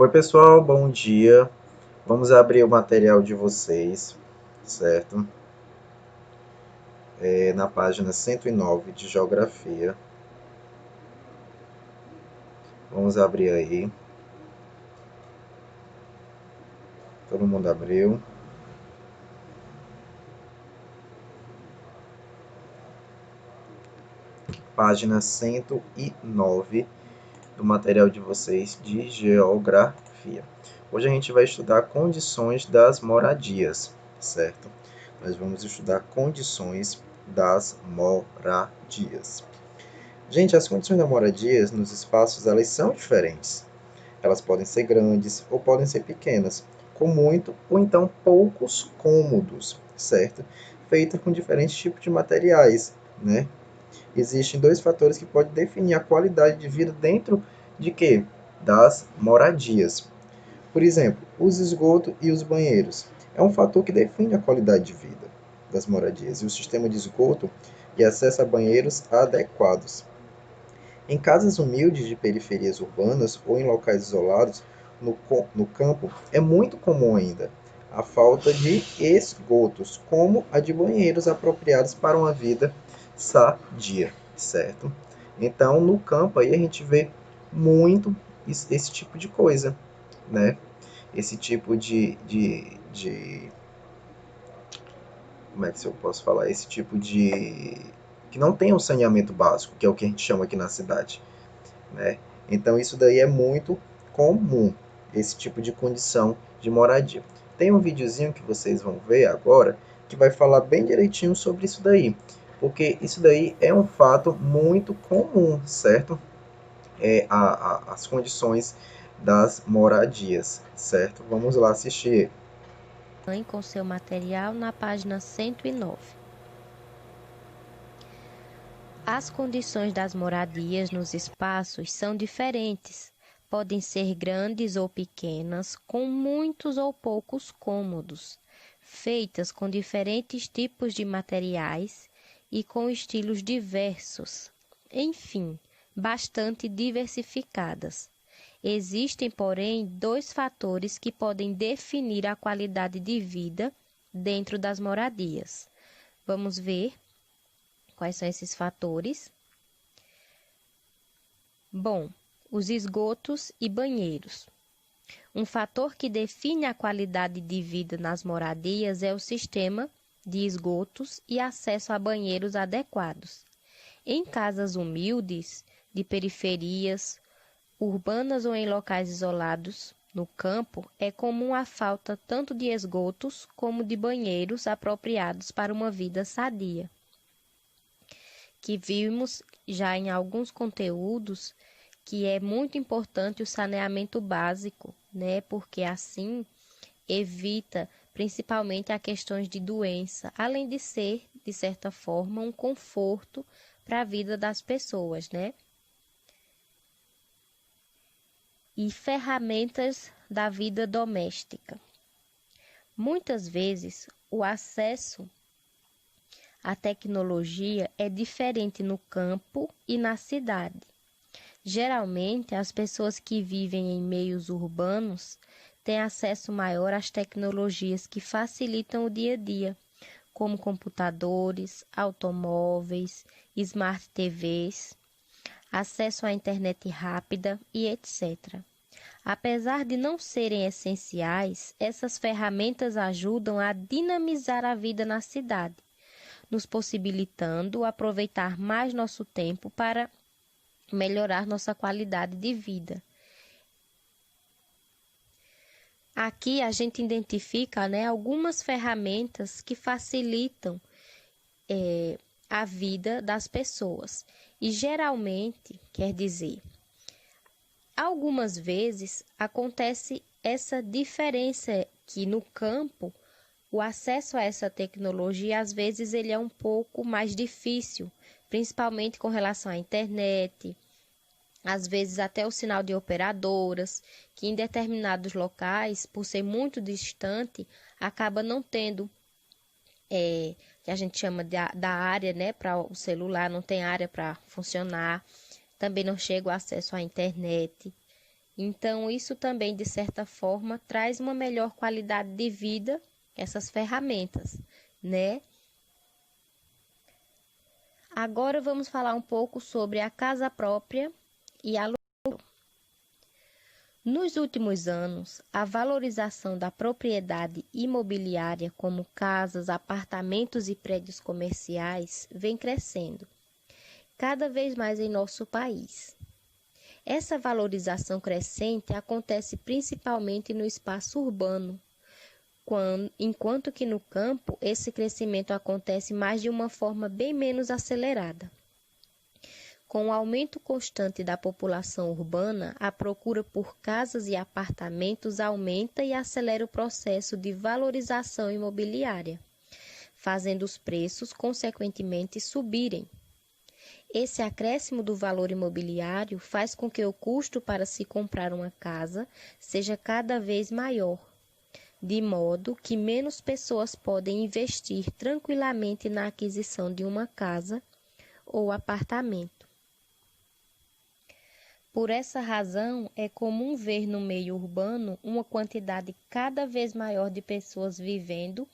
Oi, pessoal, bom dia. Vamos abrir o material de vocês, certo? Na página 109 de Geografia. Vamos abrir aí. Todo mundo abriu. Página 109 do material de vocês de Geografia. Hoje a gente vai estudar condições das moradias, certo? Nós vamos estudar condições das moradias. Gente, as condições das moradias nos espaços, elas são diferentes. Elas podem ser grandes ou podem ser pequenas, com muito ou então poucos cômodos, certo? Feitas com diferentes tipos de materiais, né? Existem dois fatores que podem definir a qualidade de vida dentro de quê? Das moradias. Por exemplo, os esgotos e os banheiros. É um fator que define a qualidade de vida das moradias. E o sistema de esgoto e acesso a banheiros adequados. Em casas humildes de periferias urbanas ou em locais isolados no campo, é muito comum ainda a falta de esgotos, como a de banheiros apropriados para uma vida sadia, certo? Então, no campo aí a gente vê muito esse tipo de coisa, né? Esse tipo como é que eu posso falar? Esse tipo de que não tem um saneamento básico, que é o que a gente chama aqui na cidade, né? Então isso daí é muito comum, esse tipo de condição de moradia. Tem um videozinho que vocês vão ver agora que vai falar bem direitinho sobre isso daí, porque isso daí é um fato muito comum, certo? As condições das moradias, certo? Vamos lá assistir. Com seu material na página 109. As condições das moradias nos espaços são diferentes. Podem ser grandes ou pequenas, com muitos ou poucos cômodos, feitas com diferentes tipos de materiais e com estilos diversos. Enfim, bastante diversificadas. Existem, porém, dois fatores que podem definir a qualidade de vida dentro das moradias. Vamos ver quais são esses fatores. Bom, os esgotos e banheiros. Um fator que define a qualidade de vida nas moradias é o sistema de esgotos e acesso a banheiros adequados. Em casas humildes, de periferias, urbanas ou em locais isolados, no campo, é comum a falta tanto de esgotos como de banheiros apropriados para uma vida sadia. Que vimos já em alguns conteúdos que é muito importante o saneamento básico, né? Porque assim evita principalmente a questões de doença, além de ser, de certa forma, um conforto para a vida das pessoas, né? E ferramentas da vida doméstica. Muitas vezes, o acesso à tecnologia é diferente no campo e na cidade. Geralmente, as pessoas que vivem em meios urbanos têm acesso maior às tecnologias que facilitam o dia a dia, como computadores, automóveis, smart TVs, acesso à internet rápida e etc. Apesar de não serem essenciais, essas ferramentas ajudam a dinamizar a vida na cidade, nos possibilitando aproveitar mais nosso tempo para melhorar nossa qualidade de vida. Aqui a gente identifica, né, algumas ferramentas que facilitam a vida das pessoas. E geralmente, quer dizer, algumas vezes acontece essa diferença que no campo o acesso a essa tecnologia às vezes ele é um pouco mais difícil, principalmente com relação à internet, às vezes até o sinal de operadoras, que em determinados locais, por ser muito distante, acaba não tendo, que a gente chama da área, né, para o celular, não tem área para funcionar, também não chega o acesso à internet. Então, isso também, de certa forma, traz uma melhor qualidade de vida, essas ferramentas, né? Agora vamos falar um pouco sobre a casa própria e a. Nos últimos anos, a valorização da propriedade imobiliária, como casas, apartamentos e prédios comerciais, vem crescendo, cada vez mais em nosso país. Essa valorização crescente acontece principalmente no espaço urbano, enquanto que no campo esse crescimento acontece mais de uma forma bem menos acelerada. Com o aumento constante da população urbana, a procura por casas e apartamentos aumenta e acelera o processo de valorização imobiliária, fazendo os preços, consequentemente, subirem. Esse acréscimo do valor imobiliário faz com que o custo para se comprar uma casa seja cada vez maior, de modo que menos pessoas podem investir tranquilamente na aquisição de uma casa ou apartamento. Por essa razão, é comum ver no meio urbano uma quantidade cada vez maior de pessoas vivendo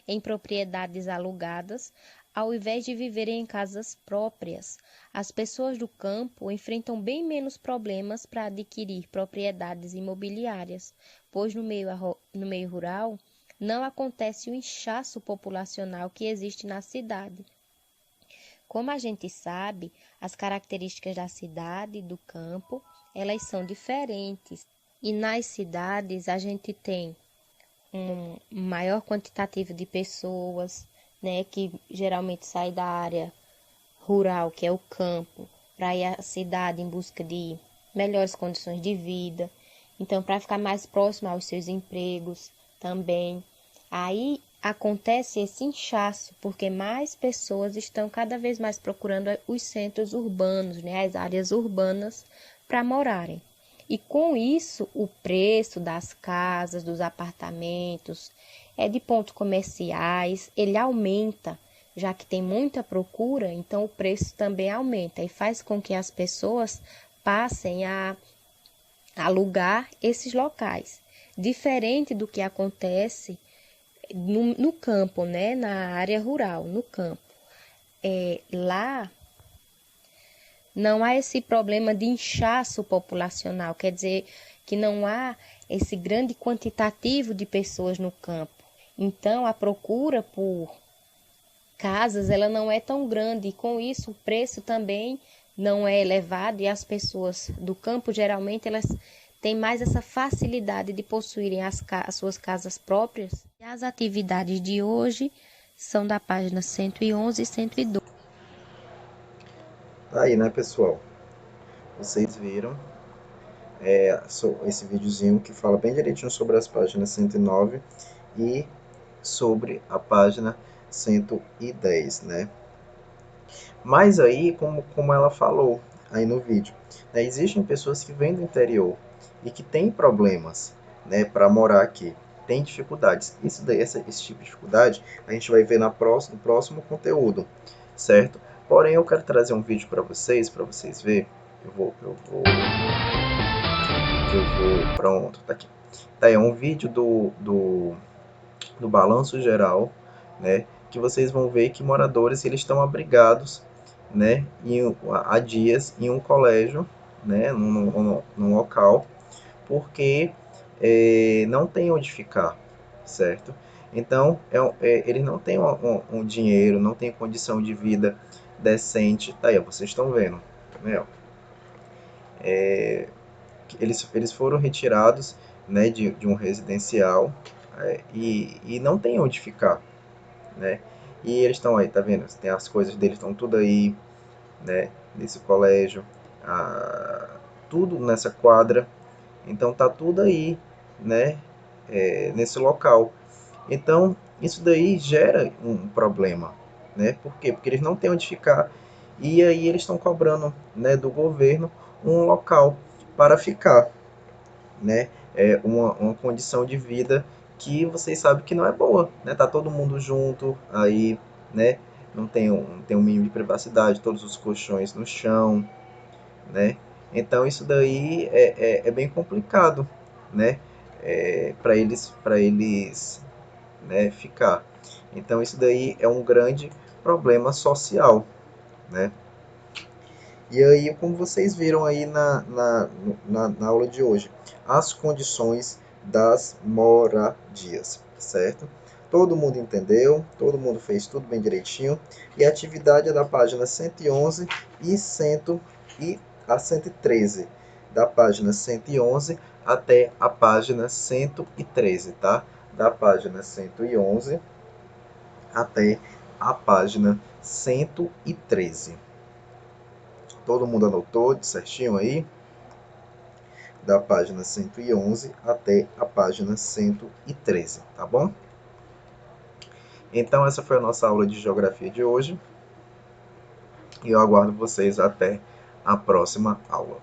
em propriedades alugadas, ao invés de viverem em casas próprias. As pessoas do campo enfrentam bem menos problemas para adquirir propriedades imobiliárias, pois no meio rural não acontece o inchaço populacional que existe na cidade. Como a gente sabe, as características da cidade e do campo, elas são diferentes. E nas cidades a gente tem um maior quantitativo de pessoas, né, que geralmente sai da área rural, que é o campo, para ir à cidade em busca de melhores condições de vida. Então, para ficar mais próximo aos seus empregos também. Aí acontece esse inchaço, porque mais pessoas estão cada vez mais procurando os centros urbanos, né, as áreas urbanas para morarem. E com isso, o preço das casas, dos apartamentos, de pontos comerciais, ele aumenta, já que tem muita procura, então o preço também aumenta e faz com que as pessoas passem a alugar esses locais. Diferente do que acontece no campo, né? Na área rural, no campo. Lá não há esse problema de inchaço populacional, quer dizer que não há esse grande quantitativo de pessoas no campo. Então, a procura por casas ela não é tão grande e com isso o preço também não é elevado e as pessoas do campo geralmente elas têm mais essa facilidade de possuírem as suas casas próprias. E as atividades de hoje são da página 111 e 112. Aí, né, pessoal? Vocês viram esse videozinho que fala bem direitinho sobre as páginas 109 e sobre a página 110, né? Mas aí, como ela falou aí no vídeo, né, existem pessoas que vêm do interior e que têm problemas, né, para morar aqui, tem dificuldades. Isso daí, esse tipo de dificuldade a gente vai ver no próximo conteúdo, certo? Porém, eu quero trazer um vídeo para vocês verem. Pronto, tá aqui. Tá aí, é um vídeo do balanço geral, né, que vocês vão ver que moradores eles estão abrigados, né, há dias em um colégio, né, num local, porque não tem onde ficar, certo? Então, eles não têm um dinheiro, não têm condição de vida decente. Tá aí, ó, vocês estão vendo, né? Eles foram retirados, né, de um residencial e não tem onde ficar, né? E eles estão aí, tá vendo? Tem as coisas deles estão tudo aí, né? Nesse colégio, tudo nessa quadra. Então tá tudo aí, né? Nesse local. Então isso daí gera um problema, né? Por quê? Porque eles não têm onde ficar e aí eles estão cobrando, né, do governo um local para ficar, né? Uma condição de vida que vocês sabem que não é boa, né? Tá todo mundo junto, aí, né? Não tem um mínimo de privacidade, todos os colchões no chão, né? Então isso daí é bem complicado, né? Para eles, né, ficar. Então isso daí é um grande problema social, né? E aí, como vocês viram aí na aula de hoje, as condições das moradias, certo? Todo mundo entendeu, todo mundo fez tudo bem direitinho. E a atividade é da página 111 e 113, da página 111 até a página 113, tá? Da página 111 até a página 113. Todo mundo anotou de certinho aí? Da página 111 até a página 113, tá bom? Então essa foi a nossa aula de geografia de hoje. E eu aguardo vocês até a próxima aula.